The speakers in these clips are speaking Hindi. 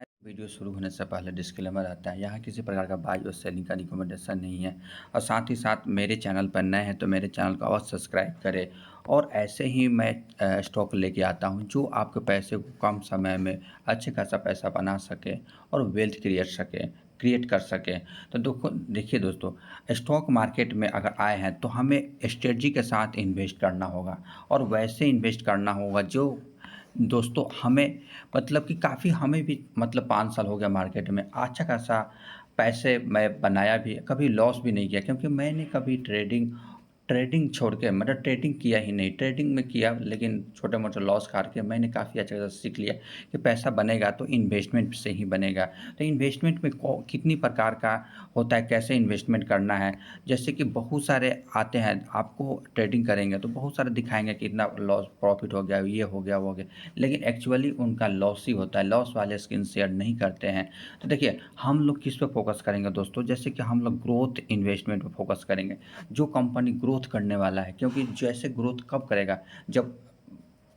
वीडियो शुरू होने से पहले डिस्क्लेमर आता है, यहाँ किसी प्रकार का बाय और सेलिंग का रिकमेंडेशन नहीं है। और साथ ही साथ मेरे चैनल पर नए हैं तो मेरे चैनल को अवश्य सब्सक्राइब करें। और ऐसे ही मैं स्टॉक लेके आता हूँ जो आपके पैसे को कम समय में अच्छे खासा पैसा बना सके और वेल्थ क्रिएट कर सके। तो देखिए दोस्तों, स्टॉक मार्केट में अगर आए हैं तो हमें स्ट्रेटजी के साथ इन्वेस्ट करना होगा और वैसे इन्वेस्ट करना होगा जो दोस्तों हमें मतलब कि काफ़ी हमें भी मतलब 5 साल हो गया मार्केट में, अच्छा खासा पैसे मैं बनाया भी है, कभी लॉस भी नहीं किया क्योंकि मैंने कभी ट्रेडिंग ट्रेडिंग छोड़ के मतलब ट्रेडिंग किया ही नहीं। ट्रेडिंग में किया लेकिन छोटे-मोटे लॉस खा के मैंने काफ़ी अच्छा खासा सीख लिया कि पैसा बनेगा तो इन्वेस्टमेंट से ही बनेगा। तो इन्वेस्टमेंट में कौ कितनी प्रकार का होता है, कैसे इन्वेस्टमेंट करना है, जैसे कि बहुत सारे आते हैं, आपको ट्रेडिंग करेंगे तो बहुत सारे दिखाएँगे कि इतना लॉस प्रॉफ़िट हो गया, ये हो गया, वो हो गया। लेकिन एक्चुअली उनका लॉस ही होता है, लॉस वाले स्किन शेयर नहीं करते हैं। तो देखिए, हम लोग किस पे फ़ोकस करेंगे दोस्तों, जैसे कि हम लोग ग्रोथ इन्वेस्टमेंट पे फ़ोकस करेंगे। जो कंपनी ग्रोथ करने वाला है, क्योंकि जैसे ग्रोथ कब करेगा, जब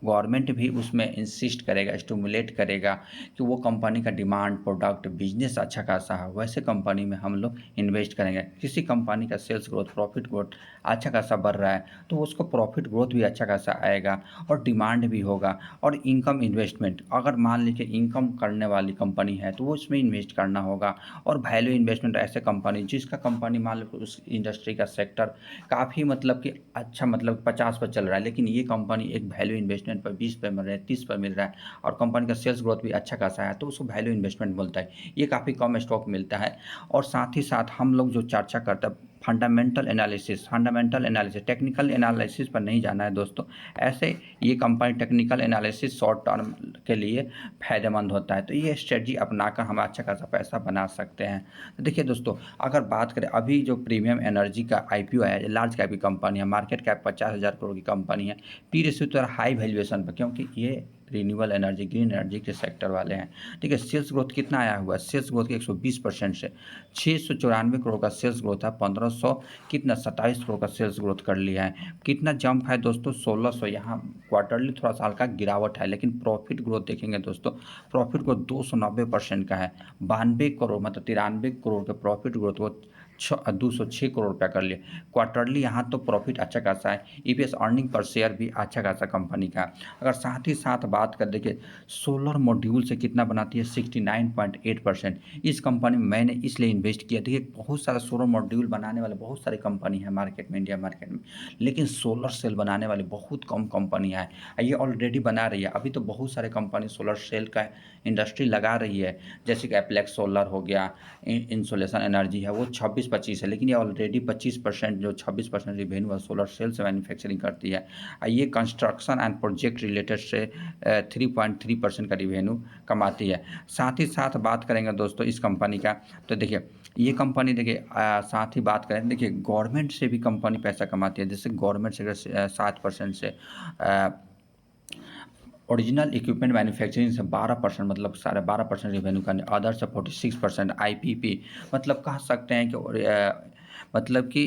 गवर्नमेंट भी उसमें इंसिस्ट करेगा, स्टिमुलेट करेगा कि वो कंपनी का डिमांड, प्रोडक्ट, बिज़नेस अच्छा खासा है, वैसे कंपनी में हम लोग इन्वेस्ट करेंगे। किसी कंपनी का सेल्स ग्रोथ, प्रॉफ़िट ग्रोथ अच्छा खासा बढ़ रहा है, तो उसको प्रॉफ़िट ग्रोथ भी अच्छा खासा आएगा और डिमांड भी होगा। और इनकम इन्वेस्टमेंट, अगर मान लीजिए इनकम करने वाली कंपनी है, तो वो उसमें इन्वेस्ट करना होगा। और वैल्यू इन्वेस्टमेंट ऐसे कंपनी जिसका कंपनी मान लो उस इंडस्ट्री का सेक्टर काफ़ी मतलब कि अच्छा मतलब 50 पे चल रहा है, लेकिन ये कंपनी एक वैल्यू इन्वेस्टमेंट पर 20 पे मिल रहा है, 30 पे मिल रहा है और कंपनी का सेल्स ग्रोथ भी अच्छा खासा है, तो उसको वैल्यू इन्वेस्टमेंट बोलता है। ये काफ़ी कम स्टॉक मिलता है। और साथ ही साथ हम लोग जो चर्चा करते हैं फंडामेंटल एनालिसिस, टेक्निकल एनालिसिस पर नहीं जाना है दोस्तों। ऐसे ये company technical analysis short term के लिए फ़ायदेमंद होता है, तो ये स्ट्रेटजी अपनाकर हम अच्छा खासा पैसा बना सकते हैं। तो देखिए दोस्तों, अगर बात करें अभी जो प्रीमियम एनर्जी का आईपीओ आया है, लार्ज कैप की कंपनी है, मार्केट कैप 50,000 करोड़ की कंपनी है, पी रेशियो तो हाई वैल्यूएशन पे, क्योंकि ये रिन्यूएबल एनर्जी, ग्रीन एनर्जी के सेक्टर वाले हैं। ठीक है, सेल्स ग्रोथ कितना आया हुआ है? सेल्स ग्रोथ 120% से 694 करोड़ का सेल्स ग्रोथ है, 1500 कितना 27 करोड़ का सेल्स ग्रोथ कर लिया है। कितना जंप है दोस्तों? 1600। यहाँ क्वार्टरली थोड़ा सा हल्का गिरावट है, लेकिन प्रॉफिट ग्रोथ देखेंगे दोस्तों, प्रॉफिट ग्रोथ 290% का है। 92 करोड़ मतलब 93 करोड़ के प्रॉफिट ग्रोथ को 206 करोड़ रुपया कर लिए। क्वार्टरली यहाँ तो प्रॉफिट अच्छा खासा है। ईपीएस अर्निंग पर शेयर भी अच्छा खासा कंपनी का। अगर साथ ही साथ बात कर देखिए, सोलर मॉड्यूल से कितना बनाती है? 69.8%। इस कंपनी में मैंने इसलिए इन्वेस्ट किया। देखिए, बहुत सारा सोलर मॉड्यूल बनाने वाले बहुत सारी कंपनी है मार्केट में, इंडिया मार्केट में, लेकिन सोलर सेल बनाने वाली बहुत कम कंपनियाँ हैं। ये ऑलरेडी बना रही है। अभी तो बहुत सारे कंपनी सोलर सेल का इंडस्ट्री लगा रही है, जैसे कि एप्लेक्स सोलर हो गया, इंसोलेशन एनर्जी है, वो 26-25 है, लेकिन ये ऑलरेडी 25% जो 26% रिवेन्यू है सोलर सेल से मैन्युफैक्चरिंग करती है। ये कंस्ट्रक्शन एंड प्रोजेक्ट रिलेटेड से 3.3% का रिवेन्यू कमाती है। साथ ही साथ बात करेंगे दोस्तों इस कंपनी का, तो देखिए ये कंपनी देखिए साथ ही बात करें, देखिए गवर्नमेंट से भी कंपनी पैसा कमाती है। जैसे गवर्नमेंट से अगर 7% से ओरिजिनल इक्विपमेंट मैन्युफैक्चरिंग से 12% मतलब 12.5% रेवेन्यू का, अदर से 46%, आईपीपी मतलब कह सकते हैं कि मतलब कि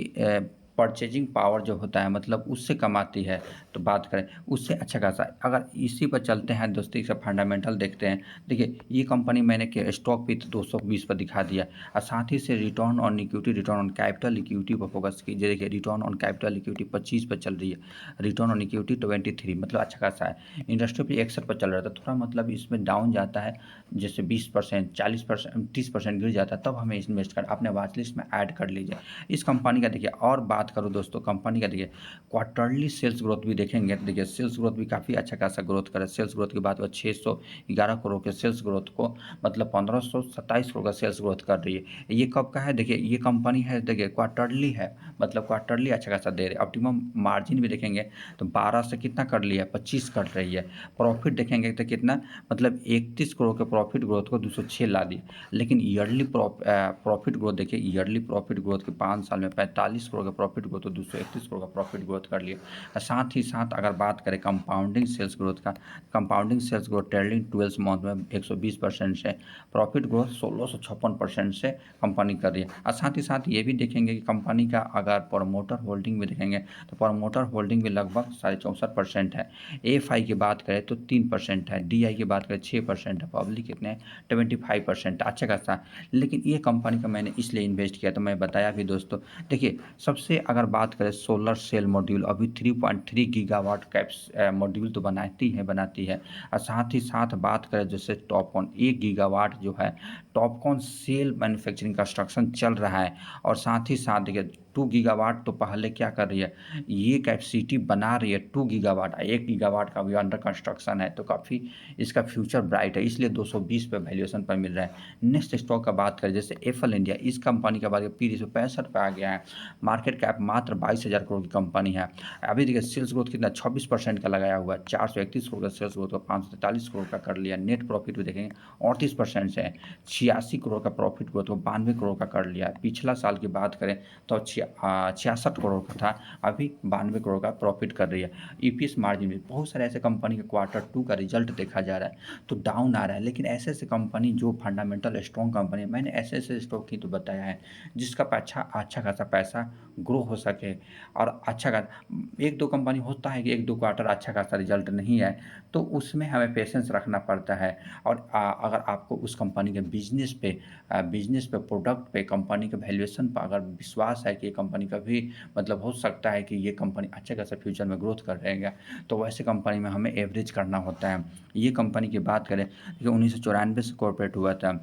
परचेजिंग पावर जो होता है मतलब उससे कमाती है। तो बात करें उससे अच्छा खासा, अगर इसी पर चलते हैं दोस्तों, इसका फंडामेंटल देखते हैं। देखिए ये कंपनी मैंने के स्टॉक भी 220 पर दिखा दिया और साथ ही से return on equity, return on capital equity पर फोकस कीजिए। देखिए रिटर्न ऑन कैपिटल इक्विटी 25 पर चल रही है, रिटर्न ऑन इक्विटी 23 मतलब अच्छा खासा है। इंडस्ट्री पे 61 पर चल रहा था, थोड़ा मतलब इसमें डाउन जाता है, जैसे 20%, 40%, 30% गिर जाता है, तब हमें इन्वेस्ट कर अपने वॉच लिस्ट में ऐड कर लीजिए इस कंपनी का। देखिए और बात करूँ दोस्तों कंपनी का, देखिए क्वार्टरली सेल्स ग्रोथ भी देखेंगे, तो देखिए सेल्स ग्रोथ भी काफ़ी अच्छा खासा ग्रोथ करे। सेल्स ग्रोथ की बात करें 611 करोड़ के सेल्स ग्रोथ को मतलब 1527 करोड़ का सेल्स ग्रोथ कर रही है। ये कब का है? देखिए ये कंपनी है, देखिए क्वार्टरली है, मतलब क्वार्टरली अच्छा खासा दे रही है। ऑप्टिमम मार्जिन भी देखेंगे तो 12 से कितना कर लिया है? 25 कर रही है। प्रॉफिट देखेंगे तो कितना मतलब 31 करोड़ के प्रॉफिट ग्रोथ को 206 ला दिया। लेकिन ईयरली प्रॉफिट ग्रोथ देखिए, ईयरली प्रॉफिट ग्रोथ के 5 साल में 45 करोड़ का प्रॉफिट ग्रोथ, तो 231 करोड़ का प्रॉफिट ग्रोथ कर लिया। साथ ही साथ अगर बात करें कंपाउंडिंग सेल्स ग्रोथ का, compounding sales growth trailing 12 month में 120% से, प्रॉफिट ग्रोथ 1656% से कंपनी कर रही है। और साथ ही साथ ये भी देखेंगे कि कंपनी का अगर प्रमोटर होल्डिंग भी देखेंगे तो प्रमोटर होल्डिंग भी लगभग 64.5% है। एएफआई की बात करें तो 3% है, डीआई की बात करें 6% है, पब्लिक कितने हैं 25%, अच्छा खासा। लेकिन ये कंपनी का मैंने इसलिए इन्वेस्ट किया, तो मैं बताया भी दोस्तों। देखिए, सबसे अगर बात करें सोलर सेल मॉड्यूल, अभी 3.3 गीगावाट कैप्स मॉड्यूल तो बनाती है। और साथ ही साथ बात करें जैसे टॉपकॉन 1 गीगावाट जो है, टॉपकॉन सेल मैन्युफैक्चरिंग कंस्ट्रक्शन चल रहा है। और साथ ही साथ देखिए 2 गीगावाट तो पहले क्या कर रही है, ये कैपेसिटी बना रही है 2 गीगावाट, 1 गीगावाट का भी अंडर कंस्ट्रक्शन है, तो काफ़ी इसका फ्यूचर ब्राइट है, इसलिए 220 पे वैल्यूएशन पर मिल रहा है। नेक्स्ट स्टॉक का बात करें जैसे एफएल इंडिया, इस कंपनी का बात करें पी 65 पे आ गया है, मार्केट कैप मात्र 22,000 करोड़ की कंपनी है। अभी देखिए सेल्स ग्रोथ कितना 26% का लगाया हुआ है, 431 करोड़ का सेल्स ग्रोथ, 543 करोड़ का कर लिया। नेट प्रॉफिट भी देखेंगे 38% से है, 86 करोड़ का प्रॉफिट ग्रोथ को 92 करोड़ का कर लिया। पिछला साल की बात करें तो 66 करोड़ का था, अभी 92 करोड़ का प्रॉफिट कर रही है। ईपीएस मार्जिन भी, बहुत सारे ऐसे कंपनी का Q2 का रिजल्ट देखा जा रहा है तो डाउन आ रहा है, लेकिन ऐसे कंपनी जो फंडामेंटल स्ट्रॉन्ग कंपनी है, मैंने ऐसे स्टॉक की तो बताया है जिसका अच्छा खासा पैसा ग्रो हो सके। और अच्छा खासा एक दो कंपनी होता है कि एक दो क्वार्टर अच्छा खासा रिजल्ट नहीं है, तो उसमें हमें पेशेंस रखना पड़ता है। और अगर आपको उस कंपनी के बिजनेस पे प्रोडक्ट पे कंपनी के वैल्यूएशन पर अगर विश्वास है कि ये कंपनी का भी मतलब हो सकता है कि ये कंपनी अच्छा खासा फ्यूचर में ग्रोथ कर रहेगा, तो वैसे कंपनी में हमें एवरेज करना होता है। ये कंपनी की बात करें कि 1994 से कॉर्पोरेट हुआ था।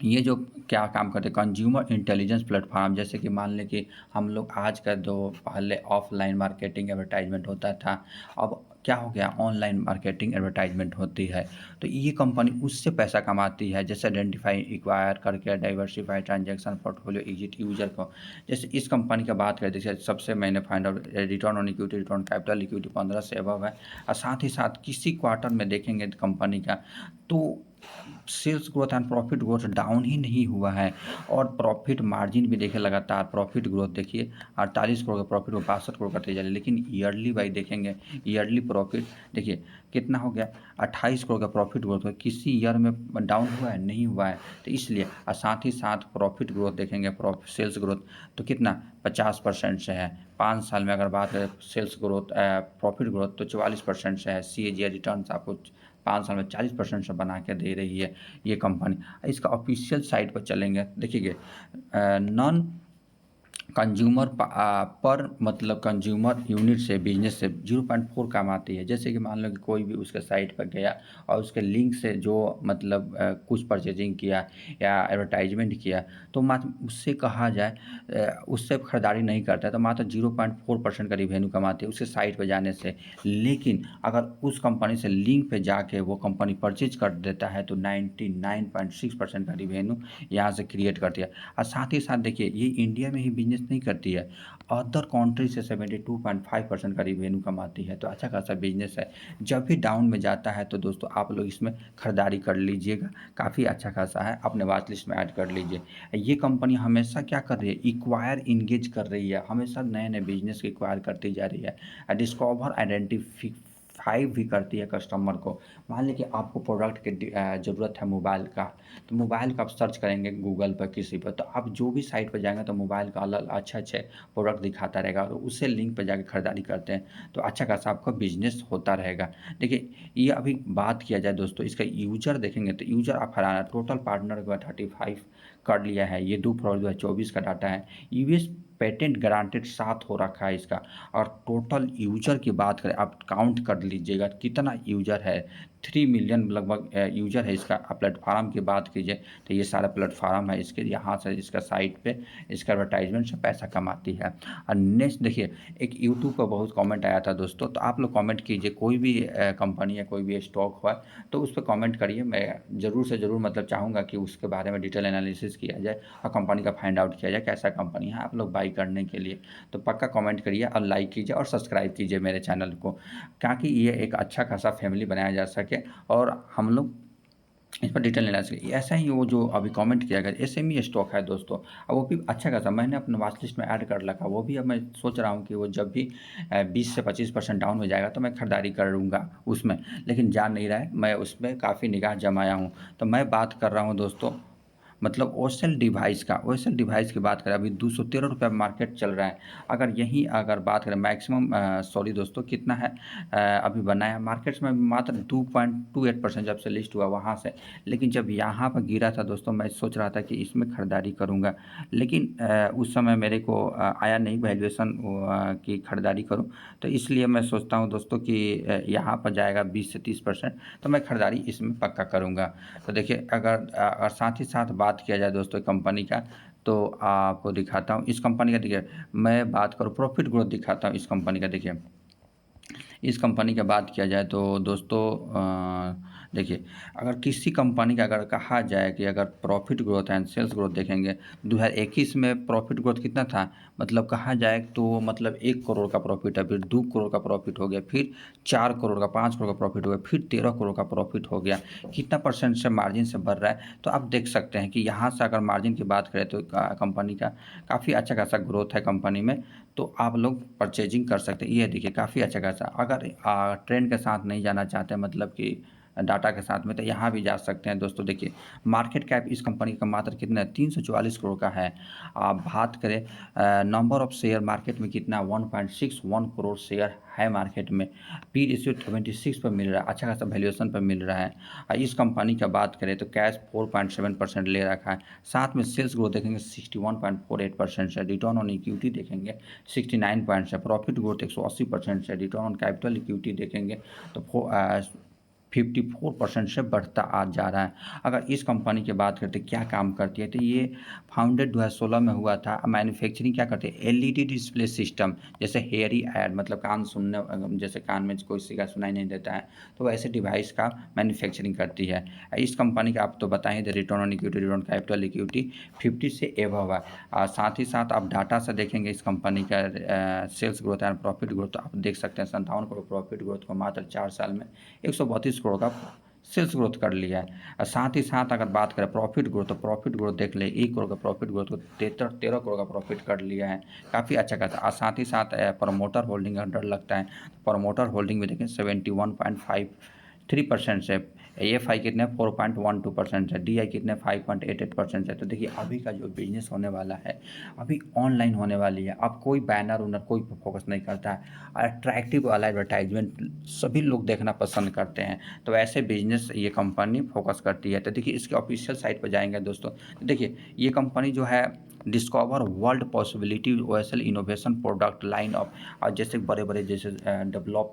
ये जो क्या काम करते हैं, कंज्यूमर इंटेलिजेंस प्लेटफॉर्म, जैसे कि मान लें कि हम लोग आज का जो पहले ऑफलाइन मार्केटिंग एडवर्टाइजमेंट होता था, अब क्या हो गया ऑनलाइन मार्केटिंग एडवर्टाइजमेंट होती है, तो ये कंपनी उससे पैसा कमाती है, जैसे आइडेंटिफाई एक्वायर करके diversify transaction portfolio exit user को। जैसे इस कंपनी का बात करें, जैसे सबसे मैंने find out return on equity, return capital equity 15 से अबव है। और साथ ही साथ किसी क्वार्टर में देखेंगे कंपनी का तो sales growth and profit growth down ही नहीं हुआ है। और प्रॉफिट मार्जिन भी देखिए, लगातार प्रॉफिट ग्रोथ देखिए 48 करोड़ का प्रॉफिट को 62 करोड़ का तेज है। लेकिन ईयरली वाइज देखेंगे, ईयरली प्रॉफिट देखिए कितना हो गया, 28 करोड़ का प्रॉफिट ग्रोथ है, किसी ईयर में डाउन हुआ है नहीं हुआ है, तो इसलिए। और साथ ही साथ प्रॉफिट ग्रोथ देखेंगे, सेल्स ग्रोथ तो कितना 50% से है। 5 साल में अगर बात करें सेल्स ग्रोथ प्रॉफिट ग्रोथ तो 44% से है। सीएजीआर रिटर्न्स आपको 5 साल में 40% से बना के दे रही है ये कंपनी। इसका ऑफिशियल साइट पर चलेंगे, देखिए नॉन कंज्यूमर पर मतलब कंज्यूमर यूनिट से बिजनेस से 0.4 काम आती है। जैसे कि मान लो कि कोई भी उसके साइट पर गया और उसके लिंक से जो मतलब कुछ परचेजिंग किया या एडवर्टाइजमेंट किया, तो मात्र उससे कहा जाए उससे खरीदारी नहीं करता है तो मात्र 0.4% का रिवेन्यू कमाती है उसके साइट पर जाने से। लेकिन अगर उस कंपनी से लिंक पे जाके वो कंपनी परचेज कर देता है तो 99.6% का रिवेन्यू यहाँ से क्रिएट करती है। और साथ ही साथ देखिए ये इंडिया में ही बिजनेस नहीं करती है, अदर कंट्री से 72.5% का रिवेन्यू कमाती है, तो अच्छा खासा बिजनेस है। जब भी डाउन में जाता है तो दोस्तों आप लोग इसमें खरीदारी कर लीजिएगा, काफ़ी अच्छा खासा है, अपने वॉच लिस्ट में ऐड कर लीजिए। ये कंपनी हमेशा क्या कर रही है, इक्वायर इंगेज कर रही है, हमेशा नए नए बिजनेस को इक्वायर करती जा रही है, डिस्कवर आइडेंटिफाई भी करती है कस्टमर को। मान लीजिए कि आपको प्रोडक्ट की ज़रूरत है मोबाइल का, तो मोबाइल का आप सर्च करेंगे गूगल पर किसी पर, तो आप जो भी साइट पर जाएंगे तो मोबाइल का अलग अच्छे अच्छे प्रोडक्ट दिखाता रहेगा, और उससे लिंक पर जाकर खरीदारी करते हैं तो अच्छा खासा आपका बिजनेस होता रहेगा। देखिए ये अभी बात किया जाए दोस्तों, इसका यूजर देखेंगे तो यूजर आप हराना, टोटल पार्टनर का 35 कर लिया है, ये 2 फरवरी 2024 का डाटा है। यूएस पेटेंट ग्रांटेड 7 हो रखा है इसका। और टोटल यूजर की बात करें, आप काउंट कर लीजिएगा कितना यूजर है, 3 मिलियन लगभग यूजर है इसका। प्लेटफार्म की बात कीजिए तो ये सारा प्लेटफार्म है इसके, यहाँ से इसका साइट पे इसका एडवर्टाइजमेंट से पैसा कमाती है। और नेक्स्ट देखिए, एक यूट्यूब पर बहुत कमेंट आया था दोस्तों, तो आप लोग कमेंट कीजिए, कोई भी कंपनी या कोई भी स्टॉक हुआ तो उस पर कमेंट करिए, मैं ज़रूर से ज़रूर मतलब चाहूँगा कि उसके बारे में डिटेल एनालिसिस किया जाए और कंपनी का फाइंड आउट किया जाए कैसा कंपनी है आप लोग बाई करने के लिए। तो पक्का कमेंट करिए और लाइक कीजिए और सब्सक्राइब कीजिए मेरे चैनल को, ताकि ये एक अच्छा खासा फैमिली बनाया जा सके और हम लोग इस पर डिटेल एनालिसिस ऐसा ही वो जो अभी कमेंट किया गया एसएमई स्टॉक है दोस्तों। वो भी अच्छा खासा मैंने अपने वॉच लिस्ट में ऐड कर रखा। वो भी अब मैं सोच रहा हूँ कि वो जब भी 20 से 25% डाउन हो जाएगा तो मैं खरीदारी करूँगा उसमें, लेकिन जा नहीं रहा है। मैं उसमें काफ़ी निगाह जमाया हूँ। तो मैं बात कर रहा हूँ दोस्तों मतलब ओएसएल डिवाइस की बात करें अभी ₹213 मार्केट चल रहा है। अगर यहीं अगर बात करें मैक्सिमम सॉरी दोस्तों कितना है अभी बना है मार्केट्स में मात्र 2.28% जब से लिस्ट हुआ वहाँ से। लेकिन जब यहाँ पर गिरा था दोस्तों मैं सोच रहा था कि इसमें खरीदारी करूँगा। लेकिन उस समय मेरे को आया नहीं वैल्यूएशन की खरीदारी करूँ। तो इसलिए मैं सोचता हूँ दोस्तों कि यहाँ पर जाएगा 20 से 30% तो मैं खरीदारी इसमें पक्का करूँगा। तो देखिए अगर साथ ही साथ बात किया जाए दोस्तों कंपनी का तो आपको दिखाता हूँ इस कंपनी का देखिए मैं बात करूँ प्रॉफिट ग्रोथ दिखाता हूँ इस कंपनी का देखिए। इस कंपनी की बात किया जाए तो दोस्तों देखिए अगर किसी कंपनी का अगर कहा जाए कि अगर profit growth and sales growth देखेंगे 2021 में प्रॉफिट ग्रोथ कितना था मतलब कहा जाए तो मतलब 1 करोड़ का प्रॉफिट है, फिर 2 करोड़ का प्रॉफिट हो गया, फिर 4 करोड़ का 5 करोड़ का प्रॉफिट हो गया, फिर 13 करोड़ का प्रॉफिट हो गया। कितना परसेंट से मार्जिन से बढ़ रहा है तो आप देख सकते हैं कि यहाँ से अगर मार्जिन की बात करें तो कंपनी का काफ़ी अच्छा खासा ग्रोथ है कंपनी में। तो आप लोग परचेजिंग कर सकते हैं। ये देखिए काफ़ी अच्छा खासा अगर ट्रेंड के साथ नहीं जाना चाहते मतलब कि डाटा के साथ में तो यहाँ भी जा सकते हैं दोस्तों। देखिए मार्केट कैप इस कंपनी का मात्र कितना है 344 करोड़ का है। आप बात करें नंबर ऑफ शेयर मार्केट में कितना 1.61 करोड़ शेयर है मार्केट में। पी रेशियो 26 पर मिल रहा है, अच्छा खासा वैल्यूएशन पर मिल रहा है। इस कंपनी का बात करें तो कैश 4.7% ले रखा है। साथ में सेल्स ग्रोथ देखेंगे 61.48% से, रिटर्न ऑन इक्विटी देखेंगे 69 से, प्रॉफिट ग्रोथ 180% से, रिटर्न ऑन कैपिटल इक्विटी देखेंगे तो 54% से बढ़ता आ जा रहा है। अगर इस कंपनी की बात करते क्या काम करती है तो ये फाउंडेड 2016 में हुआ था। मैन्युफैक्चरिंग क्या करती है एलईडी डिस्प्ले सिस्टम जैसे हेयरी ऐड मतलब कान सुनने जैसे कान में कोई किसी सुनाई नहीं देता है तो वैसे डिवाइस का मैन्युफैक्चरिंग करती है। इस कंपनी का आप तो बताएं return on equity return capital equity 50 से एबव है। साथ ही साथ आप डाटा से देखेंगे इस कंपनी का sales growth and profit growth तो आप देख सकते हैं 57 करोड़ प्रॉफिट ग्रोथ को मात्र 4 साल में 132 करोड़ का सेल्स ग्रोथ कर लिया है। और साथ ही साथ अगर बात करें प्रॉफिट ग्रोथ तो प्रॉफिट ग्रोथ देख ले 1 करोड़ का प्रॉफिट ग्रोथ को 13 करोड़ का प्रॉफिट कर लिया है। काफ़ी अच्छा खासा और साथ ही साथ प्रमोटर होल्डिंग अंडर लगता है। प्रमोटर होल्डिंग में देखें 71.53% से, एफ आई कितने 4.12% है, डी आई कितने 5.88% है। तो देखिए अभी का जो बिजनेस होने वाला है अभी ऑनलाइन होने वाली है। अब कोई बैनर उनर कोई फोकस नहीं करता है। अट्रैक्टिव वाला एडवर्टाइजमेंट सभी लोग देखना पसंद करते हैं। तो ऐसे बिजनेस ये कंपनी फोकस करती है। तो देखिए इसके ऑफिशियल साइट पर जाएंगे दोस्तों तो देखिए ये कंपनी जो है discover world possibility OSL innovation product line of और जैसे बड़े बड़े जैसे डेवलप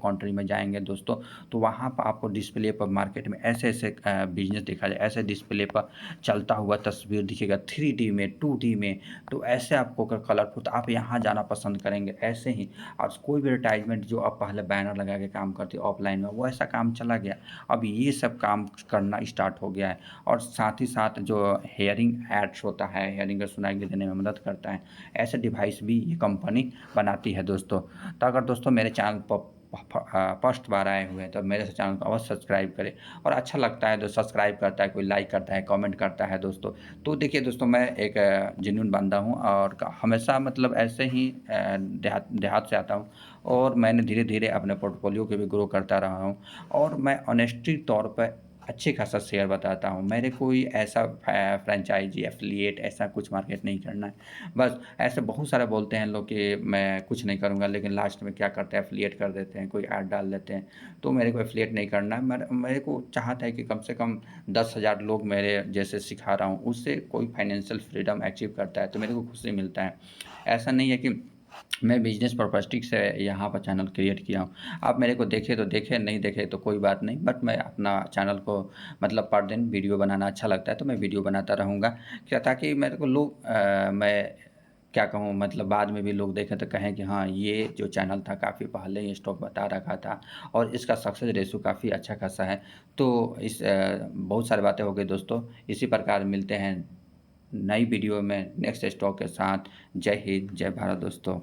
कंट्री में जाएंगे दोस्तों तो वहाँ पर आपको डिस्प्ले पर मार्केट में ऐसे ऐसे बिजनेस देखा जाए ऐसे डिस्प्ले पर चलता हुआ तस्वीर दिखेगा 3D में 2D में। तो ऐसे आपको कलरफुल तो आप यहाँ जाना पसंद करेंगे। ऐसे ही और कोई भी एडवर्टाइजमेंट जो आप पहले बैनर लगा के काम करते ऑफलाइन में वो ऐसा काम चला गया। अब ये सब काम करना स्टार्ट हो गया है। और साथ ही साथ जो हेयरिंग एड्स होता है हेयरिंग का सुनाई देने में मदद करता है ऐसे डिवाइस भी ये कंपनी बनाती है दोस्तों। तो अगर दोस्तों मेरे चैनल पर फर्स्ट बार आए हुए हैं तो मेरे चैनल को अवश्य सब्सक्राइब करें। और अच्छा लगता है तो सब्सक्राइब करता है कोई लाइक करता है कमेंट करता है दोस्तों। तो देखिए दोस्तों मैं एक जेन्युइन बंदा हूँ और हमेशा मतलब ऐसे ही देहात देहात से आता हूँ और मैंने धीरे धीरे अपने पोर्टफोलियो को भी ग्रो करता रहा हूँ। और मैं ऑनेस्टी तौर पर अच्छे खासा शेयर बताता हूँ। मेरे कोई ऐसा फ्रेंचाइजी एफिलिएट ऐसा कुछ मार्केट नहीं करना है। बस ऐसे बहुत सारे बोलते हैं लोग कि मैं कुछ नहीं करूँगा लेकिन लास्ट में क्या करते हैं एफिलिएट कर देते हैं कोई ऐड डाल देते हैं। तो मेरे को एफिलिएट नहीं करना है। मेरे को चाहता है कि कम से कम 10,000 लोग मेरे जैसे सिखा रहा हूँ उससे कोई फाइनेंशियल फ्रीडम अचीव करता है तो मेरे को खुशी मिलता है। ऐसा नहीं है कि मैं बिजनेस पर्पस्टिक से यहाँ पर चैनल क्रिएट किया हूँ। आप मेरे को देखे तो देखे नहीं देखे तो कोई बात नहीं बट मैं अपना चैनल को मतलब पर दिन वीडियो बनाना अच्छा लगता है तो मैं वीडियो बनाता रहूँगा क्या ताकि मेरे को लोग मैं क्या कहूँ मतलब बाद में भी लोग देखें तो कहें कि हाँ ये जो चैनल था काफ़ी पहले ये स्टॉक बता रखा था और इसका सक्सेस रेशो काफ़ी अच्छा खासा है। तो इस बहुत सारी बातें हो गई दोस्तों। इसी प्रकार मिलते हैं नई वीडियो में नेक्स्ट स्टॉक के साथ। जय हिंद जय भारत दोस्तों।